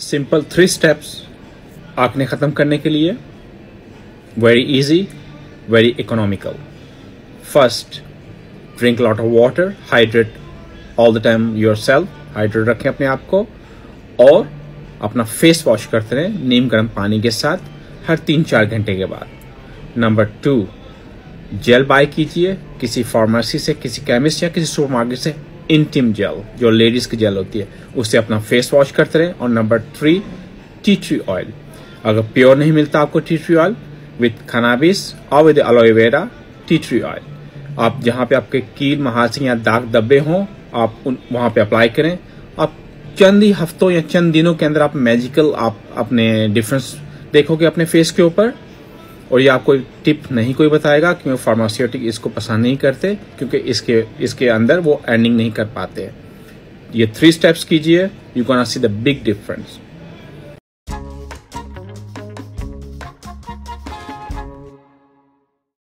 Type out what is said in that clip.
Simple 3 steps acne खत्म करने के लिए, very easy, very economical. First, drink lot of water, hydrate all the time yourself, hydrate रखें अपने आप को, और अपना फेस वॉश करते रहें नीम गर्म पानी के साथ हर 3-4 घंटे के बाद। नंबर 2, जेल बाय कीजिए किसी फार्मेसी से, किसी केमिस्ट या किसी सुपरमार्केट से, इंटिम जेल जो लेडीज की जेल होती है, उससे अपना फेस वॉश करते रहें। और नंबर 3, टी ट्री ऑयल। अगर प्योर नहीं मिलता आपको tea tree oil, with cannabis और with aloe vera tea tree oil, आप जहां पे आपके कील महासे या दाग धब्बे हों, आप वहां पे अप्लाई करें। आप चंद ही हफ्तों या चंद दिनों के अंदर आप मैजिकल आप अपने डिफरेंस देखोगे अपने फेस के ऊपर। और ये आपको टिप नहीं कोई बताएगा, क्योंकि फार्मास्यूटिक इसको पसंद नहीं करते, क्योंकि इसके अंदर वो अर्निंग नहीं कर पाते। ये 3 स्टेप्स कीजिए, you gonna see the big difference.